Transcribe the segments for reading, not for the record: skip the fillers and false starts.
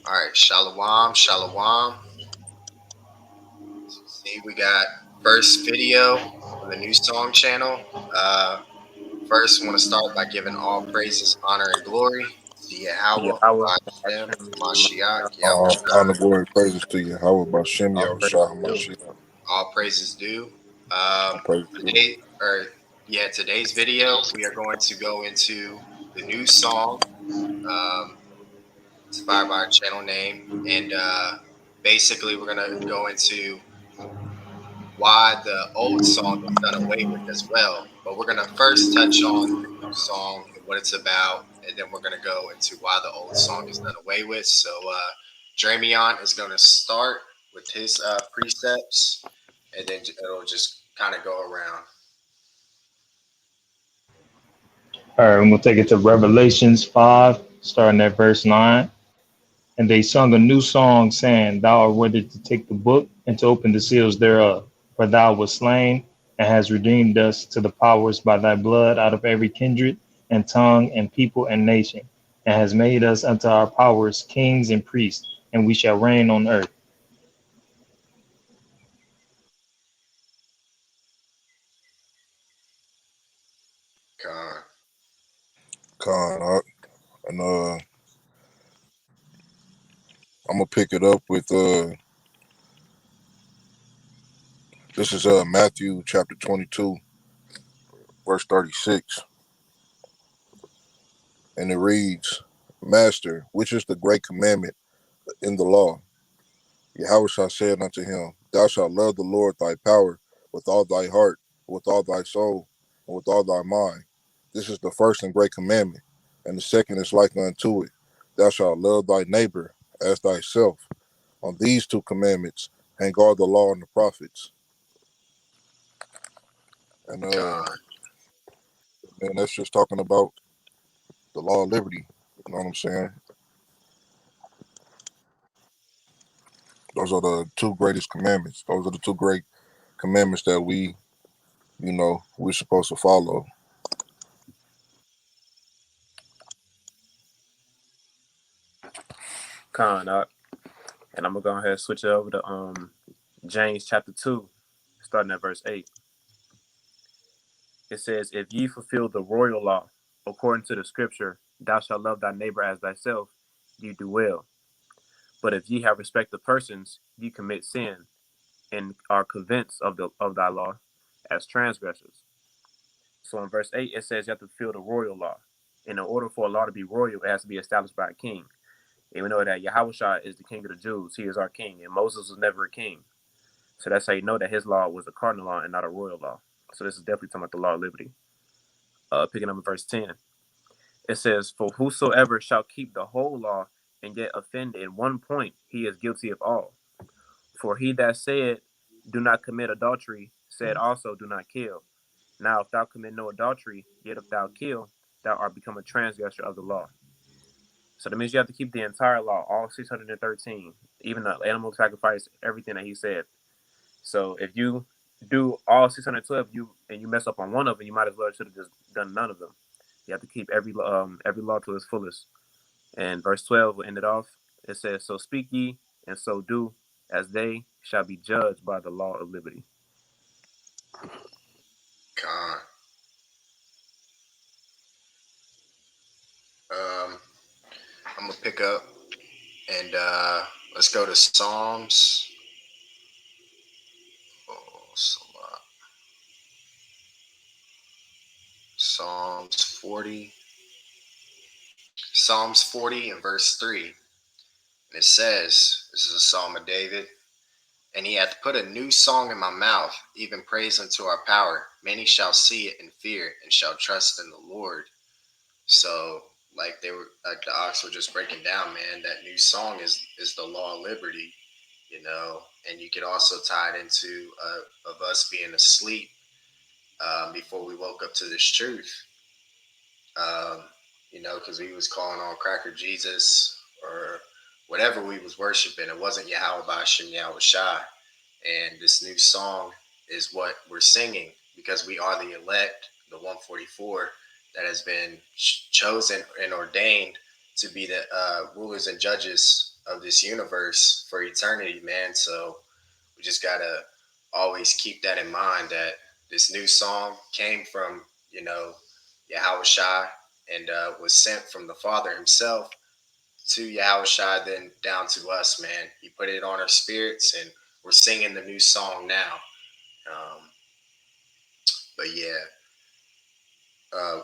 All right, shalom, shalom. See, we got first video on the new song channel. Uh, First, I want to start by giving all praises, honor, and glory to Yahweh, Yahweh, Hashem, Hashem, Mashiach, Yahweh. Honor, glory, praises to you. How about Shem all praise Yahushua due. HaMashiach? All praises due. All praise to you. Today, or yeah, today's video, we are going to go into the new song, inspired by our channel name, and basically, we're gonna go into why the old song is done away with as well. But we're gonna first touch on the new song and what it's about, and then we're gonna go into why the old song is done away with. So Dramion is gonna start with his precepts, and then it'll just kind of go around. All right, I'm going to take it to Revelations 5, starting at verse 9. And they sung a new song, saying, Thou art worthy to take the book and to open the seals thereof. For thou wast slain and hast redeemed us to the powers by thy blood out of every kindred and tongue and people and nation, and has made us unto our powers kings and priests, and we shall reign on earth. Uh, Khan, and I'm gonna pick it up with this is Matthew chapter 22, verse 36, and it reads, Master, which is the great commandment in the law? Yahushua said unto him, Thou shalt love the Lord thy power with all thy heart, with all thy soul, and with all thy mind. This is the first and great commandment, and the second is like unto it. Thou shalt love thy neighbor as thyself. On these two commandments hang all the law and the prophets. And uh, man, that's just talking about the law of liberty. You know what I'm saying? Those are the two greatest commandments. Those are the two great commandments that we're supposed to follow. Khan, and I'm gonna go ahead and switch it over to James chapter 2, starting at verse 8. It says, If ye fulfill the royal law, according to the scripture, thou shalt love thy neighbor as thyself, ye do well. But if ye have respect of persons, ye commit sin, and are convinced of thy law as transgressors. So in verse 8, it says you have to fulfill the royal law. And in order for a law to be royal, it has to be established by a king. And we know that Yahushua is the king of the Jews. He is our king. And Moses was never a king. So that's how you know that his law was a cardinal law and not a royal law. So this is definitely talking about the law of liberty. Picking up in verse 10, it says, For whosoever shall keep the whole law and yet offend in one point, he is guilty of all. For he that said, Do not commit adultery, said also, Do not kill. Now, if thou commit no adultery, yet if thou kill, thou art become a transgressor of the law. So that means you have to keep the entire law, all 613, even the animal sacrifice, everything that he said. So if you do all 612, you mess up on one of them, you might as well should have just done none of them. You have to keep every law to its fullest. And verse 12 will end it off. It says, So speak ye, and so do, as they shall be judged by the law of liberty. Con. I'm gonna pick up and let's go to Psalms. Oh, Psalms 40. Psalms 40 and verse 3. And it says, this is a psalm of David, and he hath put a new song in my mouth, even praise unto our power. Many shall see it and fear, and shall trust in the Lord. So, like the ox were just breaking down, man, that new song is the law of liberty, and you could also tie it into of us being asleep before we woke up to this truth. Um, because we was calling on Cracker Jesus or whatever we was worshiping. It wasn't Yahweh Bashem Yahweh Shai. And this new song is what we're singing because we are the elect, the 144 that has been chosen and ordained to be the rulers and judges of this universe for eternity, man. So we just gotta always keep that in mind that this new song came from, you know, Yahushua and was sent from the Father himself to Yahushua, then down to us, man. He put it on our spirits, and we're singing the new song now. Um, but yeah,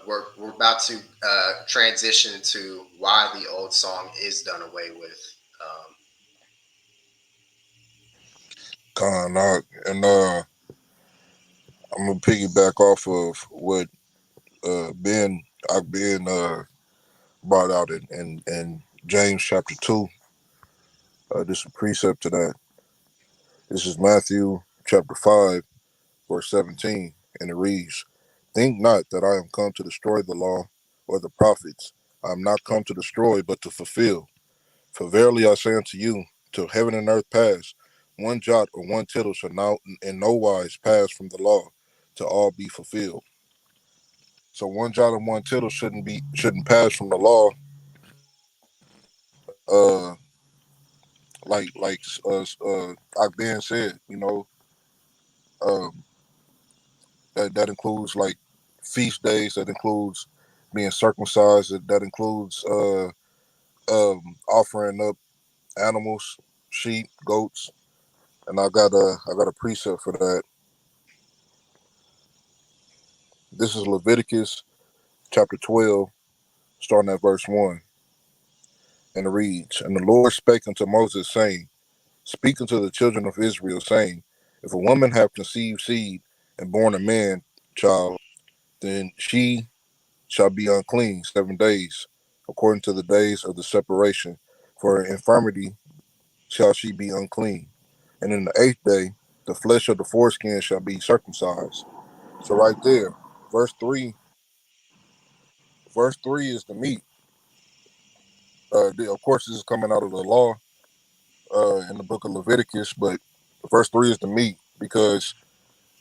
we're about to transition to why the old song is done away with. Con, and I'm gonna piggyback off of what Ben I've been brought out in James chapter 2. This is a precept to that. This is Matthew chapter 5, verse 17, and it reads, "Think not that I am come to destroy the law or the prophets. I am not come to destroy, but to fulfill. For verily I say unto you, till heaven and earth pass, one jot or one tittle shall now in no wise pass from the law, to all be fulfilled." So one jot or one tittle shouldn't pass from the law. Uh, like Ben said, um, that includes like feast days. That includes being circumcised. That includes offering up animals, sheep, goats. And I got a precept for that. This is Leviticus chapter 12, starting at verse 1, and it reads, "And the Lord spake unto Moses, saying, Speak unto the children of Israel, saying, If a woman have conceived seed and born a man child, then she shall be unclean 7 days, according to the days of the separation. For her infirmity shall she be unclean. And in the 8th day, the flesh of the foreskin shall be circumcised." So right there, verse 3, verse 3 is the meat. Of course, this is coming out of the law in the book of Leviticus, but verse 3 is the meat because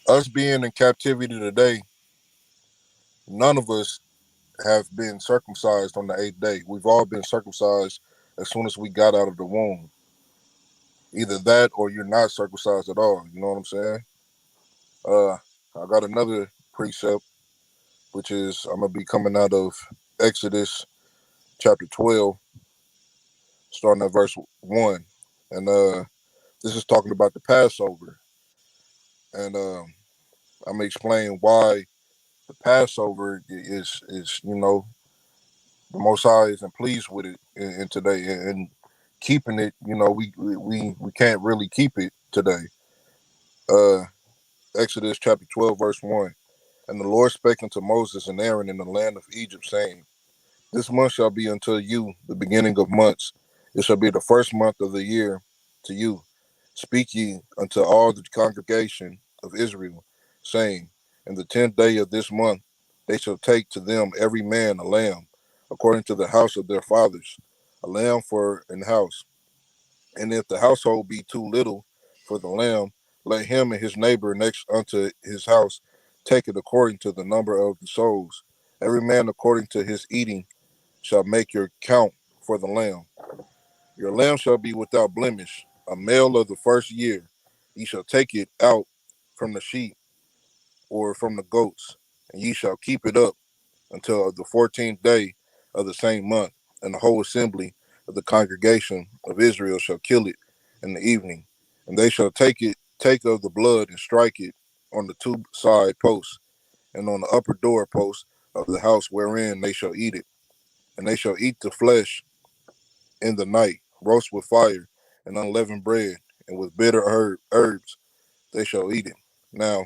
us being in captivity today, none of us have been circumcised on the 8th day. We've all been circumcised as soon as we got out of the womb. Either that or you're not circumcised at all. You know what I'm saying? Uh, I got another precept, which is I'm gonna be coming out of Exodus chapter 12, starting at verse 1, and this is talking about the Passover, and I'm gonna explain why the Passover is the Most High isn't pleased with it in today, and keeping it. We can't really keep it today. Uh, Exodus chapter 12, verse 1. "And the Lord spake unto Moses and Aaron in the land of Egypt, saying, This month shall be unto you the beginning of months. It shall be the first month of the year to you. Speak ye unto all the congregation of Israel, saying, In the 10th day of this month they shall take to them every man a lamb, according to the house of their fathers, a lamb for an house. And if the household be too little for the lamb, let him and his neighbor next unto his house take it according to the number of the souls. Every man according to his eating shall make your count for the lamb. Your lamb shall be without blemish, a male of the first year. Ye shall take it out from the sheep or from the goats, and ye shall keep it up until the 14th day of the same month. And the whole assembly of the congregation of Israel shall kill it in the evening. And they shall take of the blood and strike it on the two side posts and on the upper door post of the house wherein they shall eat it. And they shall eat the flesh in the night, roast with fire and unleavened bread, and with bitter herbs they shall eat it. Now,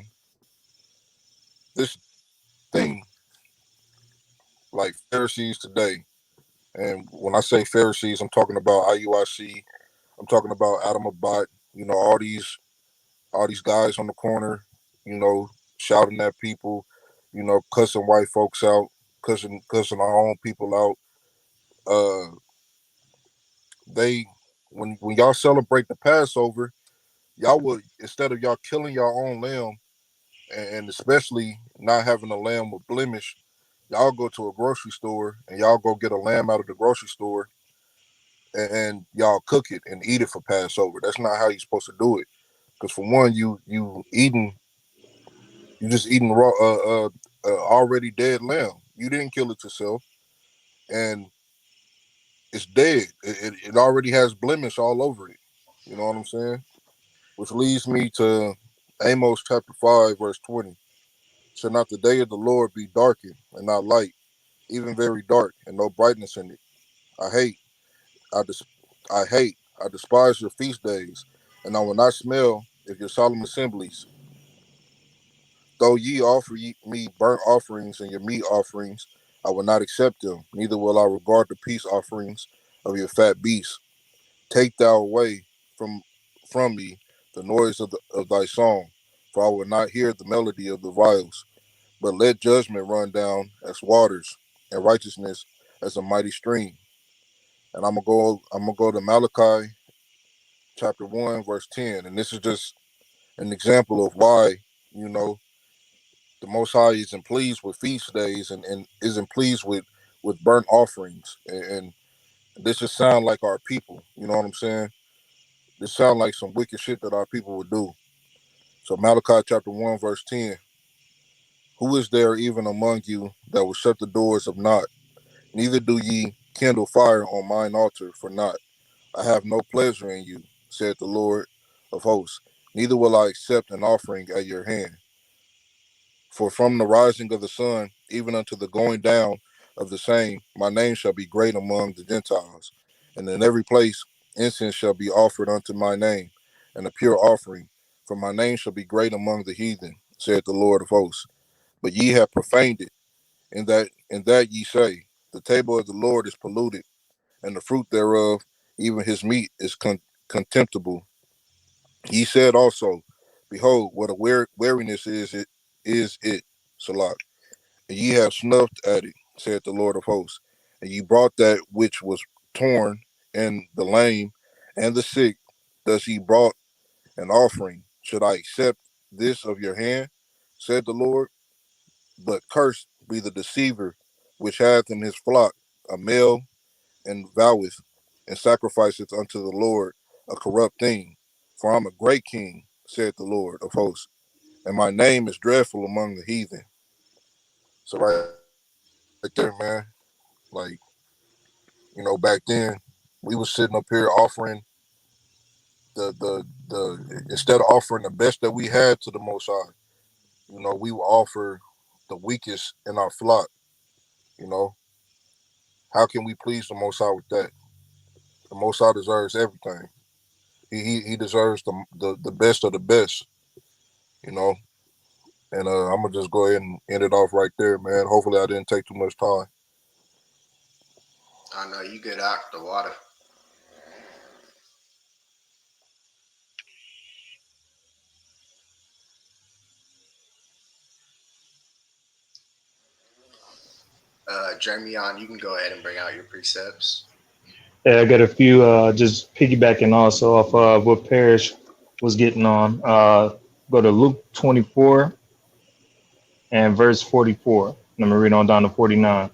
this thing like Pharisees today, and when I say Pharisees, I'm talking about IUIC, I'm talking about Adam Abbat, all these guys on the corner, you know, shouting at people, cussing white folks out, cussing our own people out. Uh, they when y'all celebrate the Passover, y'all would instead of y'all killing your own lamb and especially not having a lamb with blemish, y'all go to a grocery store and y'all go get a lamb out of the grocery store and y'all cook it and eat it for Passover. That's not how you're supposed to do it. Because for one, you just eating raw already dead lamb. You didn't kill it yourself, and it's dead. It already has blemish all over it. You know what I'm saying? Which leads me to Amos chapter 5, verse 20. Shall not the day of the Lord be darkened and not light, even very dark, and no brightness in it? I hate, I des- I hate, I despise your feast days, and I will not smell if your solemn assemblies. Though ye offer me burnt offerings and your meat offerings, I will not accept them, neither will I regard the peace offerings of your fat beasts. Take thou away from me the noise of thy song, for I will not hear the melody of the viols. But let judgment run down as waters, and righteousness as a mighty stream. And I'm gonna go to Malachi chapter 1, verse 10. And this is just an example of why, you know, the Most High isn't pleased with feast days and isn't pleased with burnt offerings. And this just sound like our people. You know what I'm saying? This sound like some wicked shit that our people would do. So Malachi chapter 1, verse 10. Who is there even among you that will shut the doors of naught? Neither do ye kindle fire on mine altar for naught. I have no pleasure in you, said the Lord of hosts. Neither will I accept an offering at your hand. For from the rising of the sun, even unto the going down of the same, my name shall be great among the Gentiles. And in every place incense shall be offered unto my name, and a pure offering. For my name shall be great among the heathen, said the Lord of hosts. But ye have profaned it, in that ye say, the table of the Lord is polluted, and the fruit thereof, even his meat, is contemptible. Ye said also, behold, what a weariness is it, Salah. And ye have snuffed at it, said the Lord of hosts. And ye brought that which was torn, and the lame, and the sick, thus ye brought an offering. Should I accept this of your hand, said the Lord? But cursed be the deceiver which hath in his flock a male, and voweth, and sacrificeth unto the Lord a corrupt thing. For I'm a great king, said the Lord of hosts, and my name is dreadful among the heathen. So right there, man, like, back then we was sitting up here offering the instead of offering the best that we had to the Most High, we would offer the weakest in our flock. You know, how can we please the Most High with that? The Most High deserves everything. He deserves the best of the best. You know, and I'm gonna just go ahead and end it off right there, man. Hopefully, I didn't take too much time. I know you get out the water. Jeremy, on you can go ahead and bring out your precepts. Yeah, I got a few just piggybacking also off what Parrish was getting on. Go to Luke 24 and verse 44. And I'm going to read on down to 49.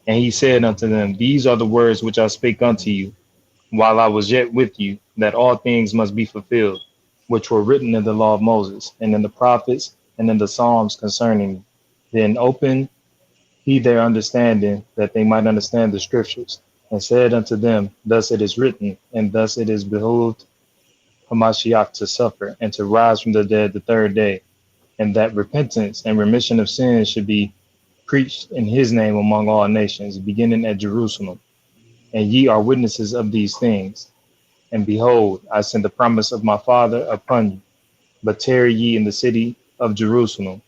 And he said unto them, these are the words which I spake unto you while I was yet with you, that all things must be fulfilled, which were written in the law of Moses, and in the prophets, and in the Psalms concerning me. Then opened he their understanding, that they might understand the scriptures, and said unto them, thus it is written, and thus it is behoved Hamashiach to suffer, and to rise from the dead the third day, and that repentance and remission of sins should be preached in his name among all nations, beginning at Jerusalem. And ye are witnesses of these things. And behold, I send the promise of my Father upon you. But tarry ye in the city of Jerusalem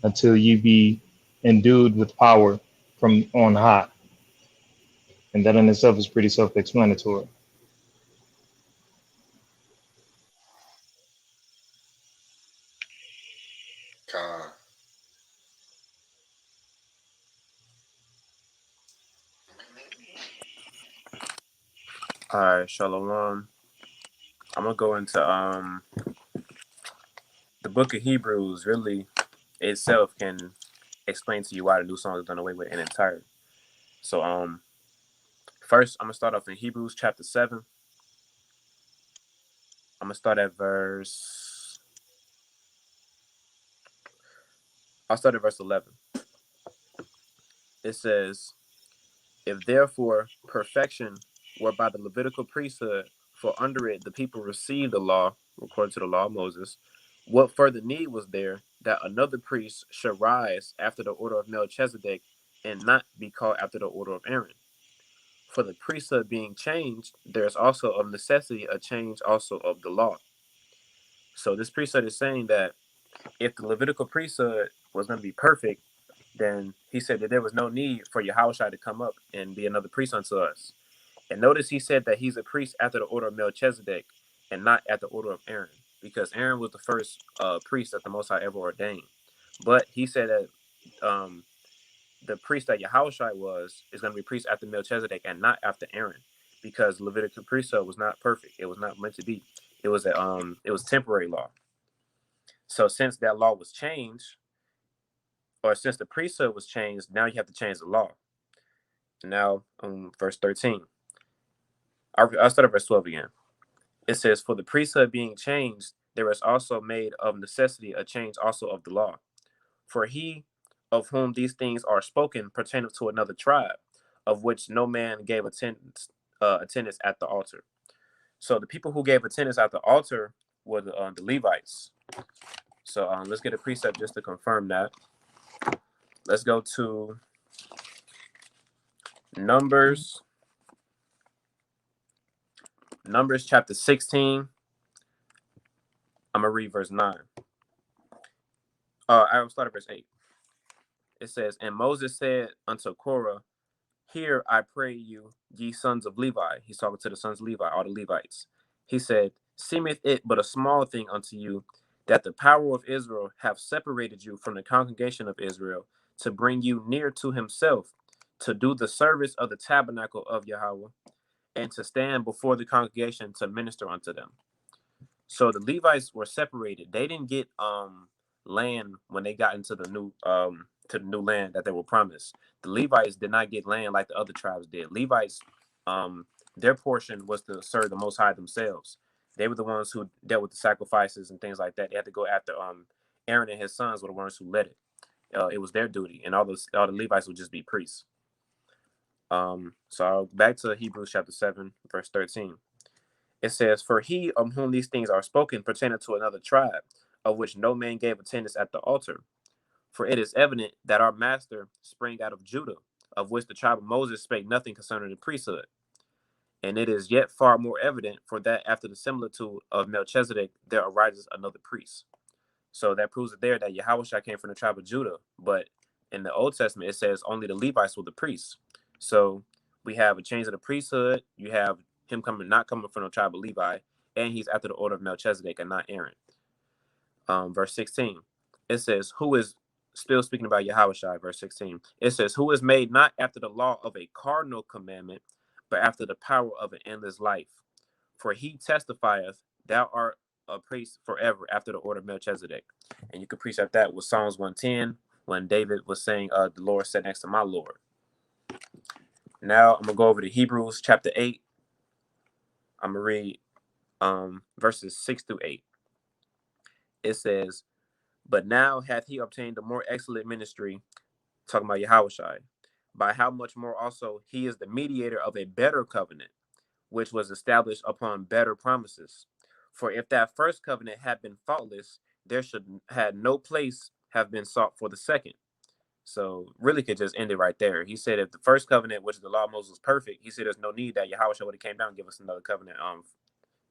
until ye be endued with power from on high. And that in itself is pretty self explanatory. Con. All right, Shalom. I'm gonna go into the book of Hebrews. Really, itself can explain to you why the new song is done away with in entirety. So First, I'm gonna start off in Hebrews chapter 7. I'm gonna start at verse. I'll start at verse 11. It says, "If therefore perfection were by the Levitical priesthood, for under it the people received the law, according to the law of Moses, what further need was there that another priest should rise after the order of Melchizedek, and not be called after the order of Aaron? For the priesthood being changed, there is also of necessity a change also of the law." So this priesthood is saying that if the Levitical priesthood was going to be perfect, then he said that there was no need for Yahushua to come up and be another priest unto us. And notice he said that he's a priest after the order of Melchizedek and not at the order of Aaron, because Aaron was the first priest that the Most High ever ordained. But he said that the priest that Yahushua was is going to be priest after Melchizedek and not after Aaron, because Levitical priesthood was not perfect. It was not meant to be. It was temporary law. So since that law was changed, or since the priesthood was changed, now you have to change the law. Now, verse 13. I'll start at verse 12 again. It says, "For the priesthood being changed, there is also made of necessity a change also of the law. For he of whom these things are spoken pertaineth to another tribe, of which no man gave attendance at the altar." So the people who gave attendance at the altar were the Levites. So let's get a precept just to confirm that. Let's go to Numbers chapter 16. I'm going to read verse 9. I'll start at verse 8. It says, "And Moses said unto Korah, Hear, I pray you, ye sons of Levi." He's talking to the sons of Levi, all the Levites. He said, "Seemeth it but a small thing unto you, that the power of Israel have separated you from the congregation of Israel, to bring you near to himself, to do the service of the tabernacle of Yahweh, and to stand before the congregation to minister unto them." So the Levites were separated. They didn't get land when they got into the new land that they were promised. The Levites did not get land like the other tribes did. Levites, their portion was to serve the Most High themselves. They were the ones who dealt with the sacrifices and things like that. They had to go after Aaron and his sons were the ones who led it. It was their duty, and all the Levites would just be priests. So back to Hebrews chapter 7, verse 13. It says, "For he of whom these things are spoken pertaineth to another tribe, of which no man gave attendance at the altar. For it is evident that our master sprang out of Judah, of which the tribe of Moses spake nothing concerning the priesthood. And it is yet far more evident, for that after the similitude of Melchizedek there arises another priest." So that proves it there that Yahushua came from the tribe of Judah. But in the Old Testament, it says only the Levites were the priests. So we have a change of the priesthood. You have him not coming from the tribe of Levi, and he's after the order of Melchizedek and not Aaron. Verse 16, it says, "Who is," still speaking about Yahushua, verse 16, it says, "Who is made not after the law of a cardinal commandment, but after the power of an endless life. For he testifieth, thou art a priest forever after the order of Melchizedek." And you can precept that with Psalms 110, when David was saying, "The Lord sat next to my Lord." Now I'm going to go over to Hebrews chapter 8. I'm going to read verses 6 through 8. It says, "But now hath he obtained a more excellent ministry," talking about Yahushua, "by how much more also he is the mediator of a better covenant, which was established upon better promises. For if that first covenant had been faultless, there should had no place have been sought for the second." So really could just end it right there. He said if the first covenant, which is the law of Moses, was perfect, he said there's no need that Yahushua would have came down and give us another covenant.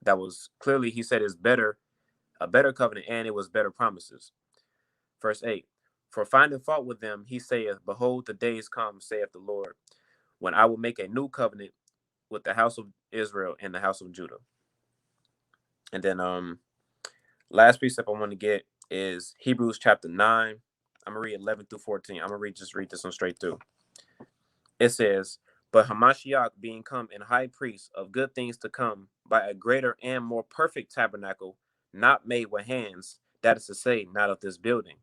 That was clearly, he said, is better, a better covenant, and it was better promises. Verse 8, "For finding fault with them, he saith, Behold, the days come, saith the Lord, when I will make a new covenant with the house of Israel and the house of Judah." And then last precept I want to get is Hebrews chapter 9. I'm gonna read 11 through 14. I'm gonna read this one straight through. It says, "But Hamashiach being come in high priest of good things to come, by a greater and more perfect tabernacle, not made with hands, that is to say, not of this building,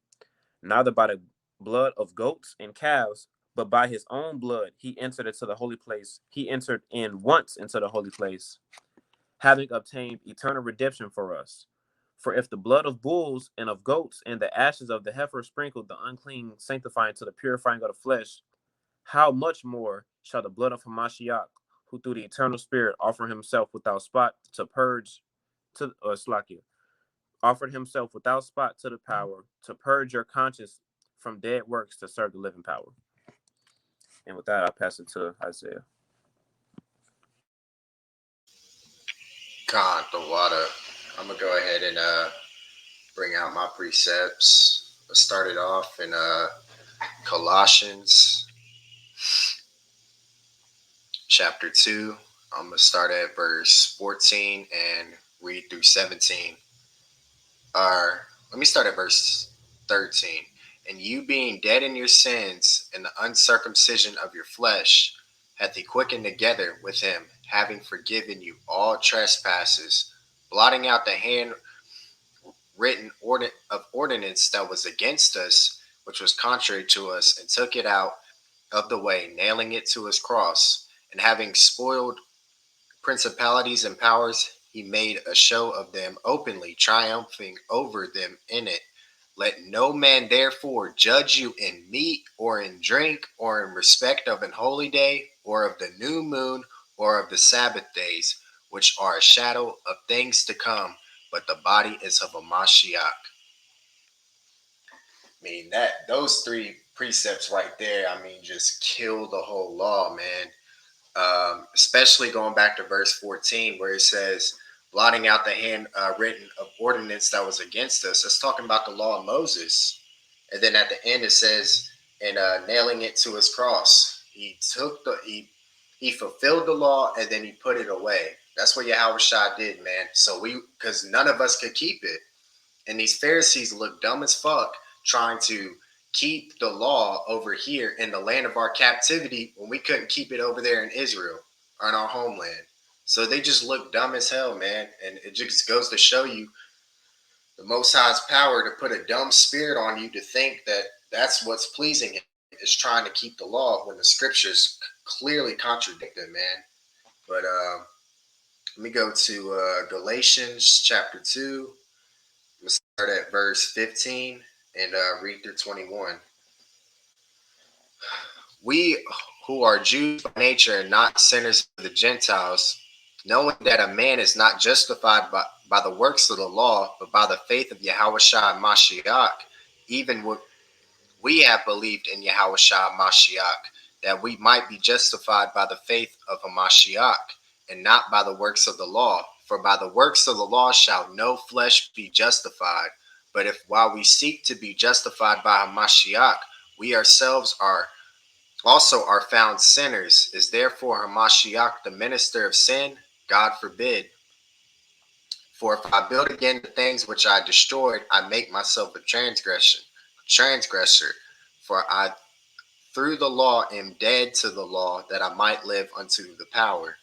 neither by the blood of goats and calves, but by his own blood he entered into the holy place. He entered in once into the holy place, having obtained eternal redemption for us. For if the blood of bulls and of goats and the ashes of the heifer sprinkled the unclean, sanctifying to the purifying of the flesh, how much more shall the blood of Hamashiach, who through the eternal Spirit offered himself without spot to purge to Slakia, offered himself without spot to the power to purge your conscience from dead works to serve the living power. And with that, I'll pass it to Isaiah. God, the water. I'm gonna go ahead and bring out my precepts. Let's start it off in Colossians chapter 2. I'm gonna start at verse 14 and read through 17. Or let me start at verse 13. And you being dead in your sins and the uncircumcision of your flesh, hath he quickened together with him, having forgiven you all trespasses, blotting out the hand written of ordinance that was against us, which was contrary to us, and took it out of the way, nailing it to his cross, and having spoiled principalities and powers, he made a show of them openly, triumphing over them in it. Let no man therefore judge you in meat or in drink or in respect of an holy day or of the new moon or of the Sabbath days, which are a shadow of things to come, but the body is of a Mashiach. I mean, that those three precepts right there, I mean, just kill the whole law, man. Especially going back to verse 14, where it says, blotting out the hand written of ordinance that was against us. That's talking about the law of Moses. And then at the end it says, and nailing it to his cross. He fulfilled the law and then he put it away. That's what Yahweh Shah did, man. So because none of us could keep it. And these Pharisees look dumb as fuck trying to keep the law over here in the land of our captivity when we couldn't keep it over there in Israel or in our homeland. So they just look dumb as hell, man. And it just goes to show you the Most High's power to put a dumb spirit on you to think that that's what's pleasing him, is trying to keep the law when the scriptures clearly contradict it, man. But let me go to Galatians chapter 2. I'm going to start at verse 15 and read through 21. We who are Jews by nature and not sinners of the Gentiles, knowing that a man is not justified by the works of the law, but by the faith of Yahweh Shah and Mashiach, even what we have believed in Yahweh Shah and Mashiach, that we might be justified by the faith of a Mashiach, and not by the works of the law. For by the works of the law shall no flesh be justified. But if while we seek to be justified by Hamashiach, we ourselves are found sinners, is therefore Hamashiach the minister of sin? God forbid. For if I build again the things which I destroyed, I make myself a transgressor. For I through the law am dead to the law, that I might live unto the power.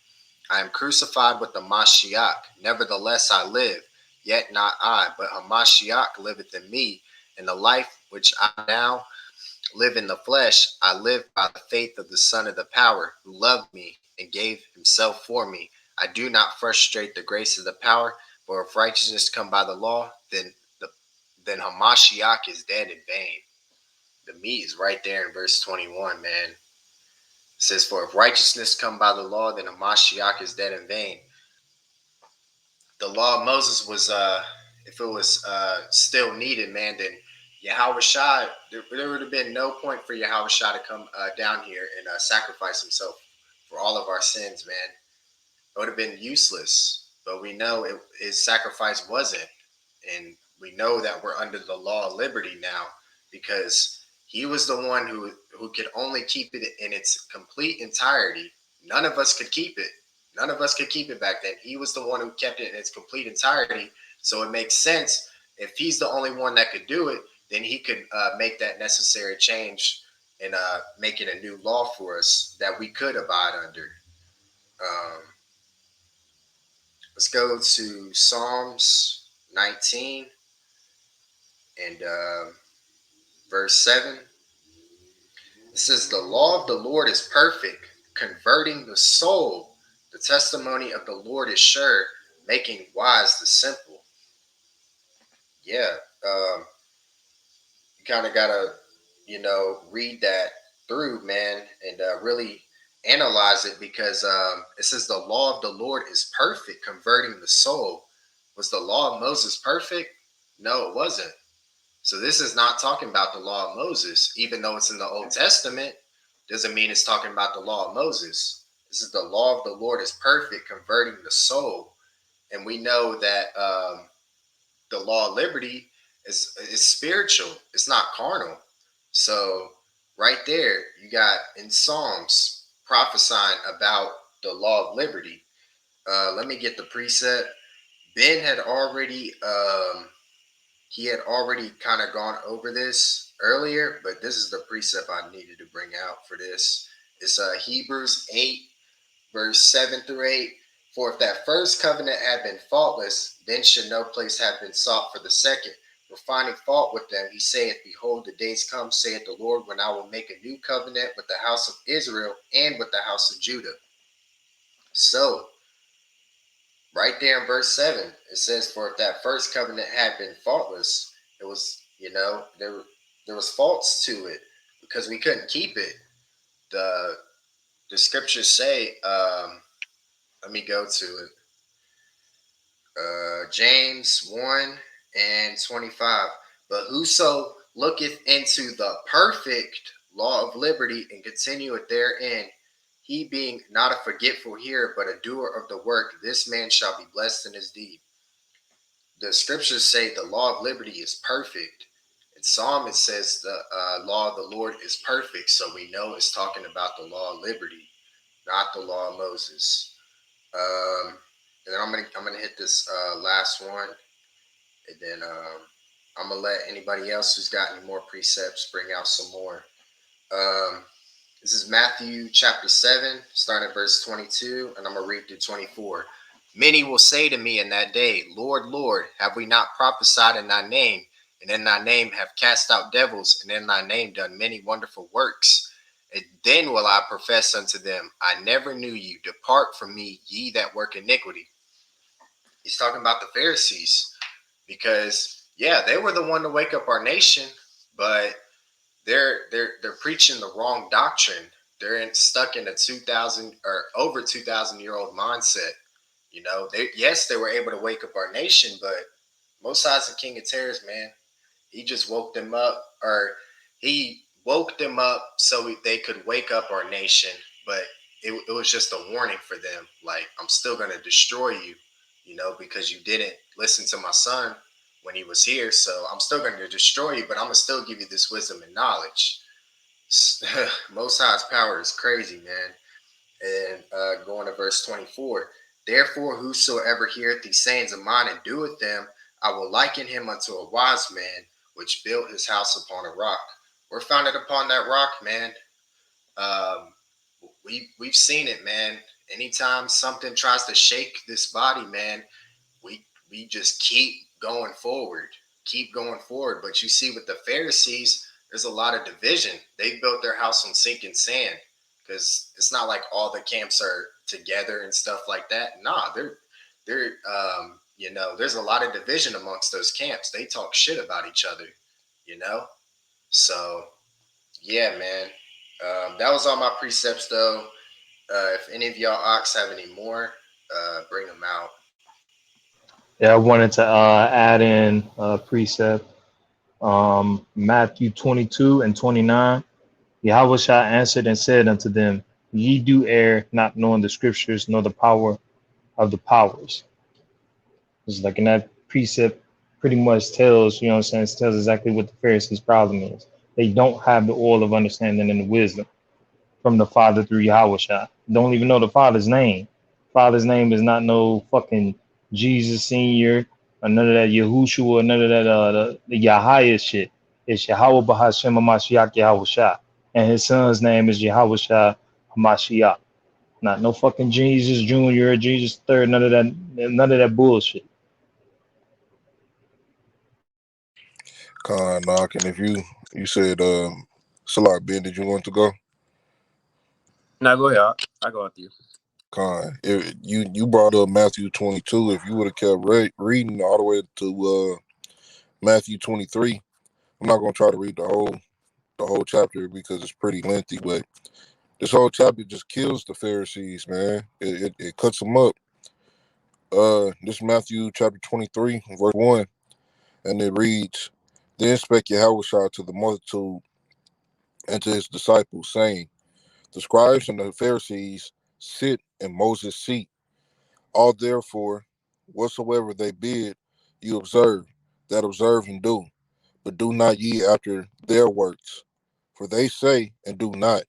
I am crucified with the Mashiach. Nevertheless I live, yet not I, but Hamashiach liveth in me. And the life which I now live in the flesh, I live by the faith of the Son of the power, who loved me and gave himself for me. I do not frustrate the grace of the power, for if righteousness come by the law, then Hamashiach is dead in vain. The meat is right there in verse 21, man. It says, for if righteousness come by the law, then Hamashiach is dead in vain. The law of Moses was, if it was still needed, man, then Yahweh Shah, there would have been no point for Yahweh Shah to come down here and sacrifice himself for all of our sins, man. It would have been useless. But we know his sacrifice wasn't. And we know that we're under the law of liberty now because he was the one who could only keep it in its complete entirety. None of us could keep it. None of us could keep it back then. He was the one who kept it in its complete entirety. So it makes sense if he's the only one that could do it, then he could make that necessary change and make it a new law for us that we could abide under. Let's go to Psalms 19 and verse 7. It says, the law of the Lord is perfect, converting the soul. The testimony of the Lord is sure, making wise the simple. Yeah, you kind of got to, read that through, man, and really analyze it, because it says the law of the Lord is perfect, converting the soul. Was the law of Moses perfect? No, it wasn't. So this is not talking about the law of Moses, even though it's in the Old Testament. Doesn't mean it's talking about the law of Moses. This is the law of the Lord is perfect, converting the soul. And we know that the law of liberty is spiritual. It's not carnal. So right there, you got in Psalms prophesying about the law of liberty. Let me get the precept. Ben had already he had already kind of gone over this earlier, but this is the precept I needed to bring out for this. It's Hebrews 8, verse 7 through 8. For if that first covenant had been faultless, then should no place have been sought for the second. For finding fault with them, he saith, behold, the days come, saith the Lord, when I will make a new covenant with the house of Israel and with the house of Judah. So, right there in verse 7, it says, for if that first covenant had been faultless, it was, there was faults to it because we couldn't keep it. The scriptures say, let me go to it. James 1 and 25. But whoso looketh into the perfect law of liberty and continueth therein, he being not a forgetful hearer, but a doer of the work, this man shall be blessed in his deed. The scriptures say the law of liberty is perfect. In Psalm, it says the law of the Lord is perfect. So we know it's talking about the law of liberty, not the law of Moses. And then I'm gonna hit this last one, and then I'm gonna let anybody else who's got any more precepts bring out some more. Um, this is Matthew chapter 7, starting at verse 22, and I'm gonna read through 24. Many will say to me in that day, Lord, Lord, have we not prophesied in thy name, and in thy name have cast out devils, and in thy name done many wonderful works? And then will I profess unto them, I never knew you. Depart from me, ye that work iniquity. He's talking about the Pharisees, because yeah, they were the one to wake up our nation, but they're preaching the wrong doctrine. Stuck in a 2,000 or over 2,000 year old mindset. They were able to wake up our nation, but Most High's the King of Terrors, man. He just woke them up, or he woke them up so they could wake up our nation. But it was just a warning for them. Like, I'm still going to destroy you, because you didn't listen to my son when he was here. So I'm still going to destroy you, but I'm going to still give you this wisdom and knowledge. Most High's power is crazy, man. And going to verse 24. Therefore, whosoever heareth these sayings of mine and doeth them, I will liken him unto a wise man, which built his house upon a rock. We're founded upon that rock, man. Um, we've seen it, man. Anytime something tries to shake this body, man, we just keep going forward. But you see, with the Pharisees, there's a lot of division. They built their house on sinking sand, because it's not like all the camps are together and stuff like that. Nah, they're there's a lot of division amongst those camps. They talk shit about each other, you know. So yeah, man. That was all my precepts, though. If any of y'all ox have any more, bring them out. Yeah, I wanted to add in a precept. Matthew 22 and 29. Yahweh answered and said unto them, ye do err, not knowing the scriptures, nor the power of the powers. It's like in that precept pretty much tells, you know what I'm saying, it tells exactly what the Pharisees' problem is. They don't have the oil of understanding and the wisdom from the Father through Yahweh. Don't even know the Father's name. Father's name is not no fucking Jesus Senior or none of that Yahushua or none of that the Yahweh shit. It's Yahweh Bahashem Hamashiach Yahweh Shah. And his son's name is Yahweh Shah Hamashiach. Not no fucking Jesus Junior or Jesus Third, none of that bullshit. Con knock, and if you said Salah, Ben, did you want to go? Now go ahead. I go after you. Con, you brought up Matthew 22. If you would have kept reading all the way to Matthew 23, I'm not gonna try to read the whole chapter because it's pretty lengthy. But this whole chapter just kills the Pharisees, man. It cuts them up. This Matthew chapter 23, verse 1, and it reads, Then spake Yahushua to the multitude and to his disciples, saying, The scribes and the Pharisees sit in Moses' seat. All therefore, whatsoever they bid, you observe, that observe and do, but do not ye after their works. For they say and do not,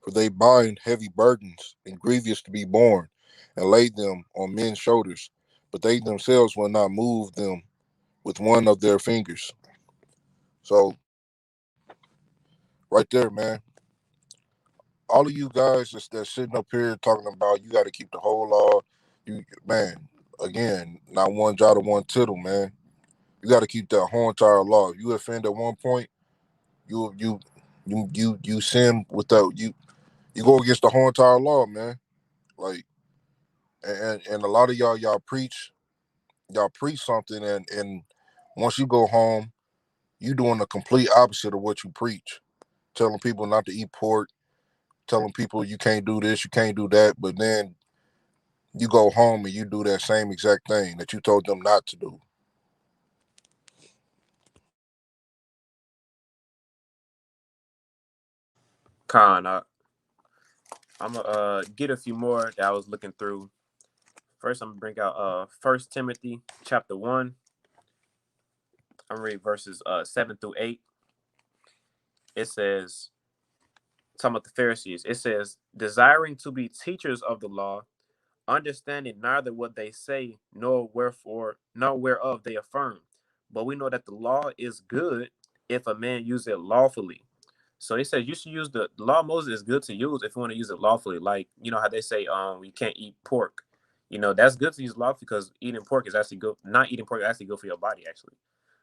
for they bind heavy burdens and grievous to be borne, and lay them on men's shoulders, but they themselves will not move them with one of their fingers. So, right there, man, all of you guys that's sitting up here talking about you got to keep the whole law, you man, again, not one jot or one tittle, man. You got to keep that whole entire law. If you offend at one point, you sin without you go against the whole entire law, man. Like, and a lot of y'all preach something, and once you go home, you doing the complete opposite of what you preach. Telling people not to eat pork, telling people you can't do this, you can't do that, but then you go home and you do that same exact thing that you told them not to do. Con, I'm gonna get a few more that I was looking through. First, I'm gonna bring out 1 Timothy chapter 1. I'm gonna read verses 7 through 8. It says, talking about the Pharisees, it says, desiring to be teachers of the law, understanding neither what they say nor whereof they affirm. But we know that the law is good if a man use it lawfully. So he says you should use the law of Moses is good to use if you want to use it lawfully. Like, you know how they say you can't eat pork. You know, that's good to use lawfully because eating pork is actually good. Not eating pork is actually good for your body, actually.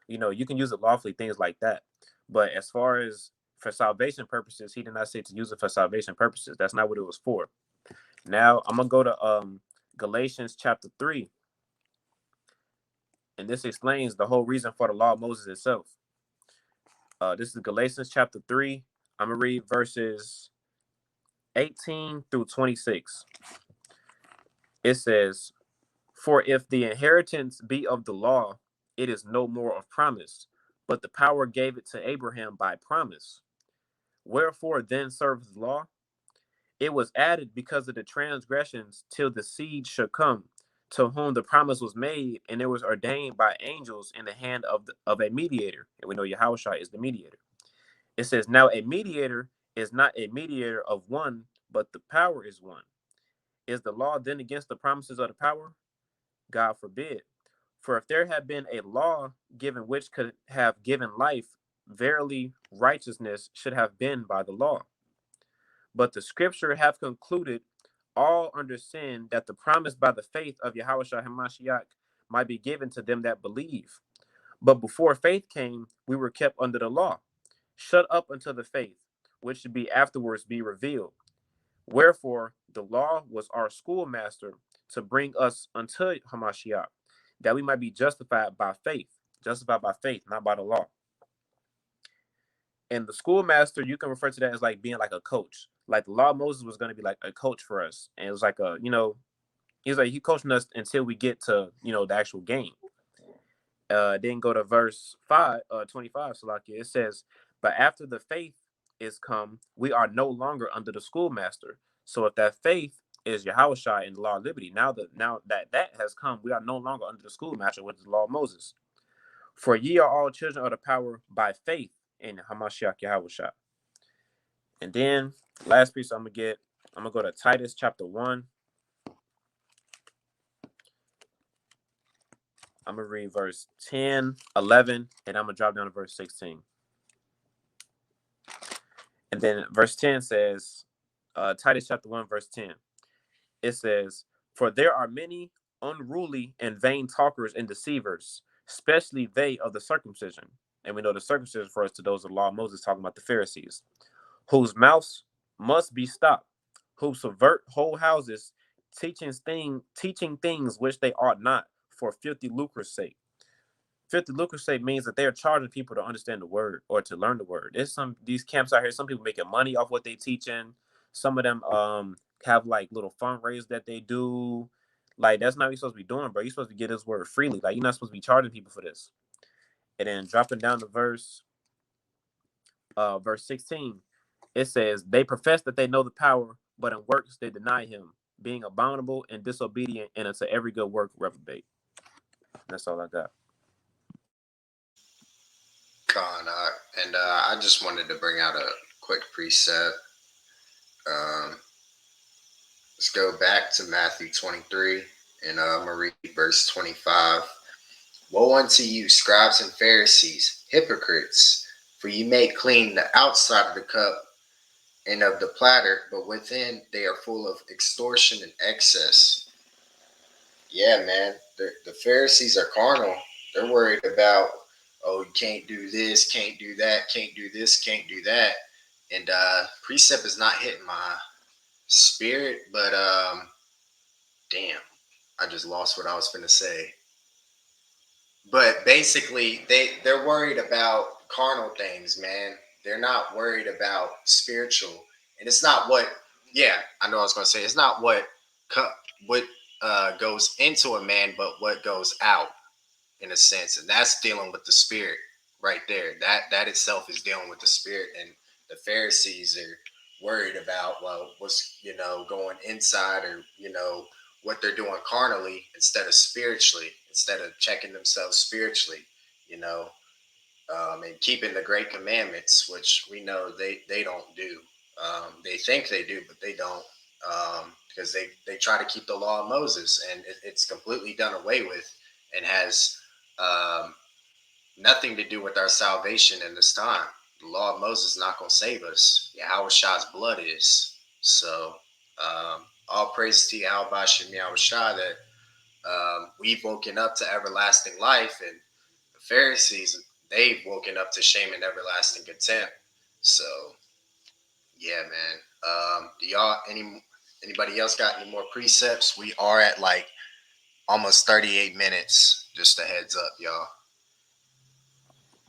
You know, you can use it lawfully, things like that. But as far as for salvation purposes, he did not say to use it for salvation purposes. That's not what it was for. Now I'm gonna go to Galatians chapter 3, and this explains the whole reason for the law of Moses itself. This is Galatians chapter 3. I'm gonna read verses 18 through 26. It says, For if the inheritance be of the law, it is no more of promise, but the power gave it to Abraham by promise. Wherefore then serves the law? It was added because of the transgressions till the seed should come, to whom the promise was made, and it was ordained by angels in the hand of a mediator. And we know Yahushua is the mediator. It says, Now a mediator is not a mediator of one, but the power is one. Is the law then against the promises of the power? God forbid. For if there had been a law given which could have given life, verily righteousness should have been by the law. But the scripture have concluded all under sin, that the promise by the faith of Yahushua Hamashiach might be given to them that believe. But before faith came, we were kept under the law, shut up until the faith, which should be afterwards be revealed. Wherefore the law was our schoolmaster to bring us unto Hamashiach, that we might be justified by faith, not by the law. And the schoolmaster, you can refer to that as like being like a coach. Like the law of Moses was going to be like a coach for us, and it was like he coaching us until we get to the actual game. Then go to verse 25, Salakia. It says, But after the faith is come, we are no longer under the schoolmaster. So if that faith is Yahushua in the law of liberty, now that has come, we are no longer under the schoolmaster, which is the law of Moses. For ye are all children of the power by faith in Hamashiach Yahushua. And then last piece I'm gonna go to Titus chapter 1. I'm going to read verse 10, 11, and I'm going to drop down to verse 16. And then verse 10 says, Titus chapter 1, verse 10. It says, For there are many unruly and vain talkers and deceivers, especially they of the circumcision. And we know the circumcision refers to those of the law of Moses, talking about the Pharisees, whose mouths must be stopped, who subvert whole houses, teaching things which they ought not, for filthy lucre's sake. Filthy lucre's sake means that they are charging people to understand the word or to learn the word. There's these camps out here. Some people making money off what they teaching. Some of them have like little fundraisers that they do. Like, that's not what you're supposed to be doing, bro. You're supposed to get this word freely. Like, you're not supposed to be charging people for this. And then dropping down to verse 16, it says, they profess that they know the power, but in works they deny him, being abominable and disobedient, and unto every good work reprobate. That's all I got. And I just wanted to bring out a quick precept. Let's go back to Matthew 23, and I'm going to read verse 25. Woe unto you, scribes and Pharisees, hypocrites, for you make clean the outside of the cup and of the platter, but within they are full of extortion and excess. Yeah, man, the Pharisees are carnal. They're worried about, oh, you can't do this, can't do that, can't do this, can't do that. And precept is not hitting my spirit, but damn, I just lost what I was gonna say. But basically, they're worried about carnal things, man. They're not worried about spiritual, and it's not what. Yeah, I know I was gonna say it's not what goes into a man, but what goes out, in a sense, and that's dealing with the spirit right there. That itself is dealing with the spirit, and the Pharisees are worried about, well, what's going inside, or what they're doing carnally instead of spiritually, instead of checking themselves spiritually, you know, and keeping the great commandments, which we know they don't do. They think they do, but they don't, because they try to keep the law of Moses, and it's completely done away with, and has nothing to do with our salvation in this time. The law of Moses is not going to save us. Yahweh's blood is. So all praise to Yahweh Shem Yahushua that we've woken up to everlasting life, and the Pharisees, they've woken up to shame and everlasting contempt. So yeah, man. Do y'all anybody else got any more precepts? We are at like almost 38 minutes. Just a heads up, y'all.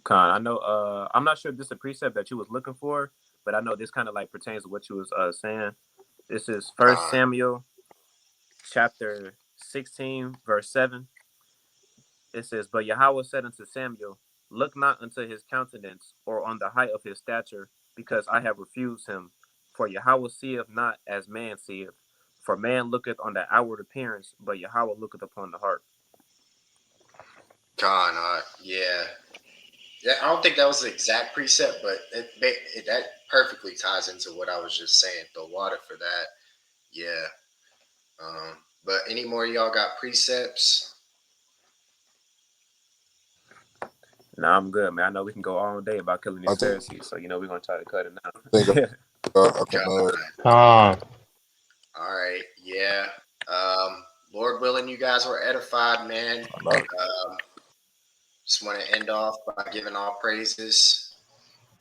Con, I know. I'm not sure if this is a precept that you was looking for, but I know this kind of like pertains to what you was saying. This is First Samuel, chapter 16, verse 7. It says, "But Yahweh said unto Samuel, Look not unto his countenance, or on the height of his stature, because I have refused him. For Yahweh seeth not as man seeth. For man looketh on the outward appearance, but Yahweh looketh upon the heart." Yeah. I don't think that was the exact precept, but that perfectly ties into what I was just saying. The water for that. Yeah. But any more of y'all got precepts? Nah, I'm good, man. I know we can go all day about killing these Pharisees, so we're gonna try to cut it I can, Con. All right. Yeah. Lord willing, you guys were edified, man. Just want to end off by giving all praises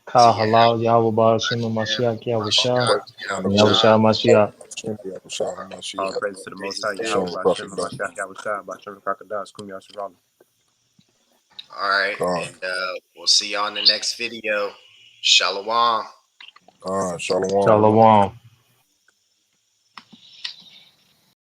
Ka halal Yahweh Ba'ashim Mashiach Yahushua. Yahushua Mashiach. all praise to the Most High Yahweh, Ba'Shem, Mashiach Yahushua, Ba'Shem Krakadas, Kum Yasharal. All right, and we'll see you on the next video. Shalom. Shalom. Shalom.